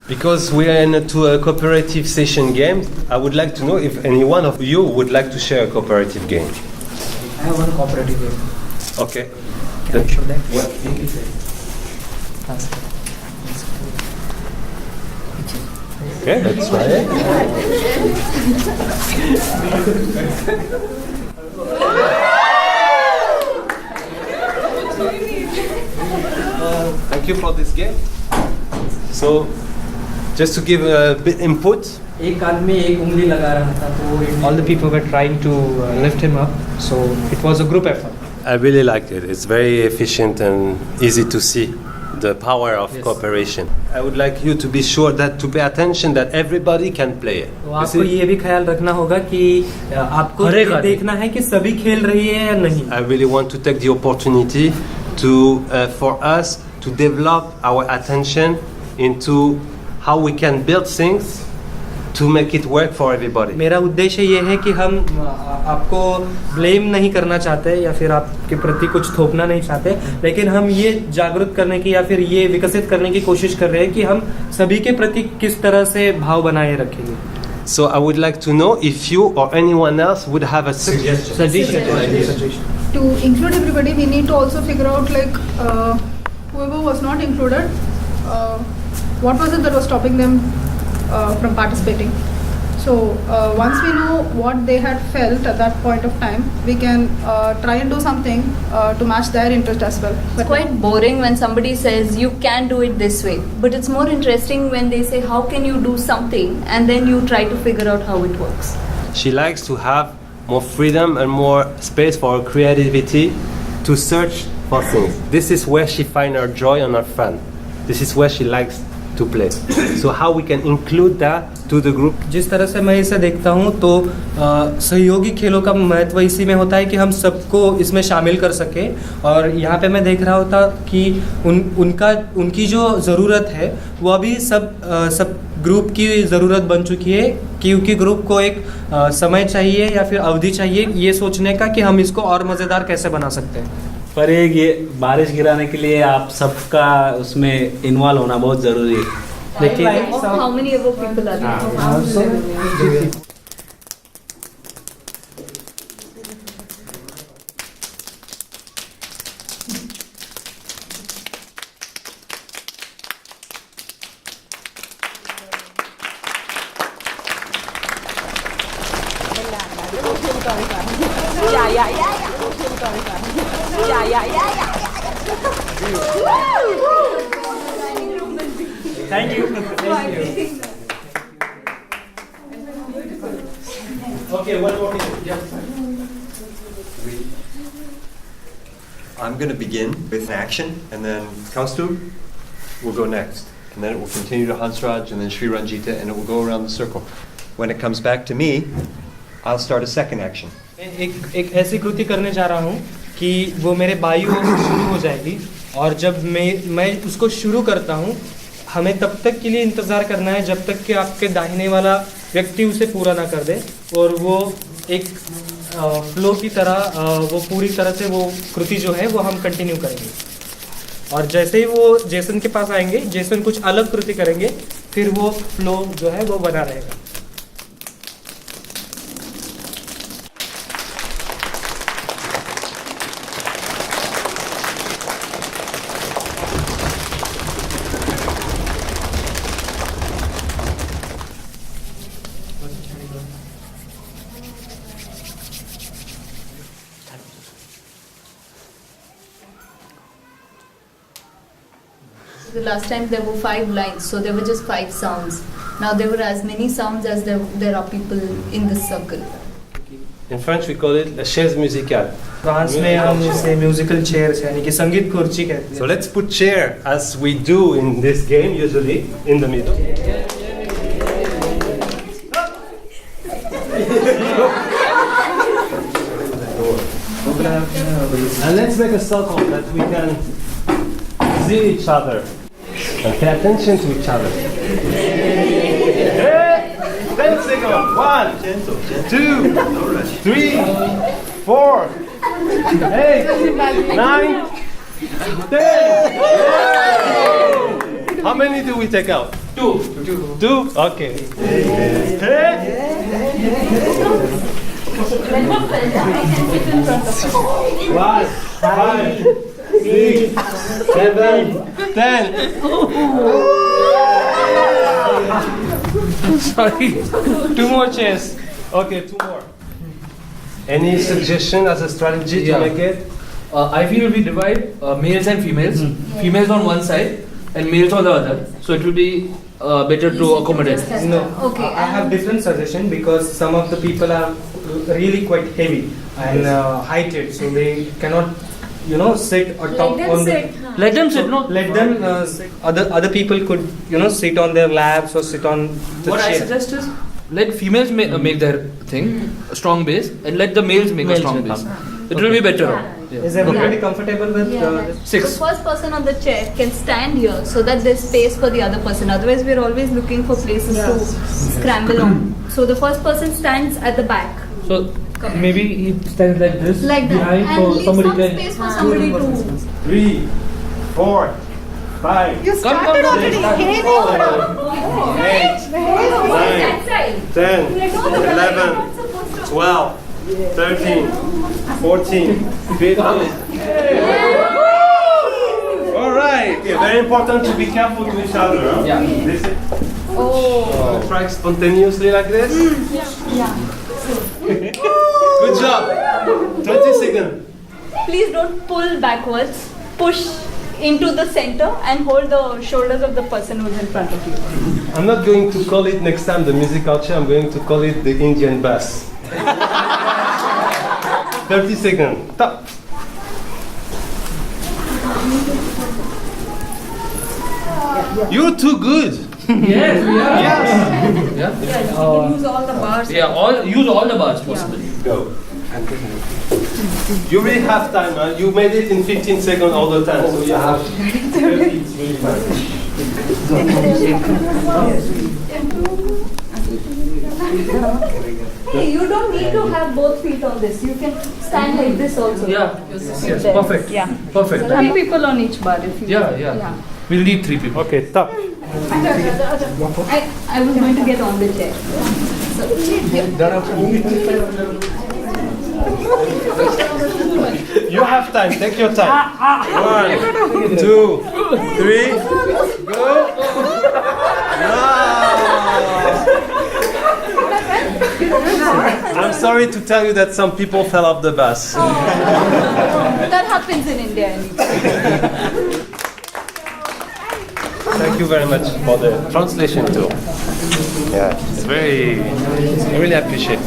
Because we are into a cooperative session game, I would like to know if any one of you would like to share a cooperative game. I have one cooperative game. Okay. Can I show that? What? Okay, let's try it. Thank you for this game. So, just to give a bit input. एक आदमी एक उंगली लगा रहा था तो all the people were trying to lift him up, so it was a group effort. I really liked it. It's very efficient and easy to see the power of cooperation. I would like you to be sure that to pay attention that everybody can play it. तो आपको ये भी ख्याल रखना होगा कि आपको ये देखना है कि सभी खेल रही है या नहीं. I really want to take the opportunity to for us to develop our attention into how we can build things to make it work for everybody. मेरा उद्देश्य ये है कि हम आपको ब्लेम नहीं करना चाहते या फिर आपके प्रति कुछ थोपना नहीं चाहते, लेकिन हम ये जागरूक करने की या फिर ये विकसित करने की कोशिश कर रहे हैं कि हम सभी के प्रति किस तरह से भाव बनाए रखेंगे. So I would like to know if you or anyone else would have a suggestion. To include everybody, we need to also figure out like whoever was not included, what was it that was stopping them from participating. So once we know what they had felt at that point of time, we can try and do something to match their interest as well. It's quite boring when somebody says you can do it this way, but it's more interesting when they say how can you do something and then you try to figure out how it works. She likes to have more freedom and more space for her creativity to search for things. This is where she finds her joy and her fun. This is where she likes to play. So how we can include that to the group? जिस तरह से मैं इसे देखता हूँ तो सहयोगी खेलों का महत्व इसी में होता है कि हम सबको इसमें शामिल कर सकें, और यहाँ पे मैं देख रहा होता कि उनकी जो ज़रूरत है वो अभी सब ग्रुप की ज़रूरत बन चुकी है, क्योंकि ग्रुप को एक समय चाहिए या फिर अवधि चाहिए ये सोचने का कि हम इसको और मज़ेदार कैसे बना सकते हैं. पर ये बारिश गिराने के लिए आप सबका उसमें इन्वॉल्व होना बहुत ज़रूरी है. लेकिन How many other people are there? Thank you. Okay, one more thing. I'm going to begin with an action, and then Kaustuv will go next. And then it will continue to Hansraj, and then Sri Ranjita, and it will go around the circle. When it comes back to me, I'll start a second action. एक ऐसी कृति करने जा रहा हूँ कि वो मेरे by ओर से शुरू हो जाएगी, और जब मैं उसको शुरू करता हूँ हमें तब तक के लिए इंतज़ार करना है जब तक कि आपके दाहिने वाला व्यक्ति उसे पूरा ना कर दे, और वो एक फ्लो की तरह वो पूरी तरह से वो कृति जो है वो हम कंटिन्यू करेंगे. और जैसे ही वो जेसन के पास आएंगे, जेसन कुछ अलग कृति करेंगे, फिर वो फ्लो जो है वो बना रहेगा. The last time there were 5 lines, so there were just 5 sounds. Now there were as many sounds as there are people in this circle. In French we call it la chaise musicale. France में हम इसे musical chairs यानी कि संगीत कुर्सी कहते हैं. So let's put chair as we do in this game usually in the middle. And let's make a circle that we can see each other and pay attention to each other. Hey, 10 seconds. 1, 2, 3, 4, 8, 9, 10. How many do we take out? 2. Two? Okay. One, 5, 6, 7, 10. Sorry. Two more chairs. Okay, two more. Any suggestion as a strategy to Yeah. make it? I feel we divide males and females. Females on one side and males on the other. So it will be better to accommodate. No. Okay, I have different suggestion because some of the people are really quite heavy and heighted, so they cannot, sit or top on the. Let them sit, no? Let them sit. Other people could, sit on their laps or sit on the What I chair. suggest is let females make their thing, a strong base, and let the males make a strong base. It will be better. Is everybody comfortable with The Six. first person on the chair can stand here so that there's space for the other person. Otherwise, we're always looking for places to scramble on. So the first person stands at the back, So maybe he stands like this like that, behind, and so leave somebody some can. space for somebody to. 3, 4, 5, You started already. Hey, no. 8, 9, 10, 11, 12, 13, 14, 15. All right. Okay, very important to be careful to each other. Huh? Yeah. This is, try spontaneously like this. Good job. 20 seconds. Please don't pull backwards. Push into the center and hold the shoulders of the person who's in front of you. I'm not going to call it next time the musical chair. I'm going to call it the Indian bass. 30 seconds. Stop. You're too good. Yes, we are. Yes. Yeah. Use all the bars. Yeah, use all the bars possibly. Go. You really have time, huh? You made it in 15 seconds all the time, so you have 30. It's really fast. Hey, you don't need to have both feet on this. You can stand like this also. Yeah. Yes, perfect. Yeah. Perfect. 3 people on each bar if you Yeah. We'll need 3 people. Okay, stop. I was going to get on the chair. You have time. Take your time. 1, 2, 3. Go. I'm sorry to tell you that some people fell off the bus. That happens in India. Thank you very much for the translation too. Yeah, it's I really appreciate it.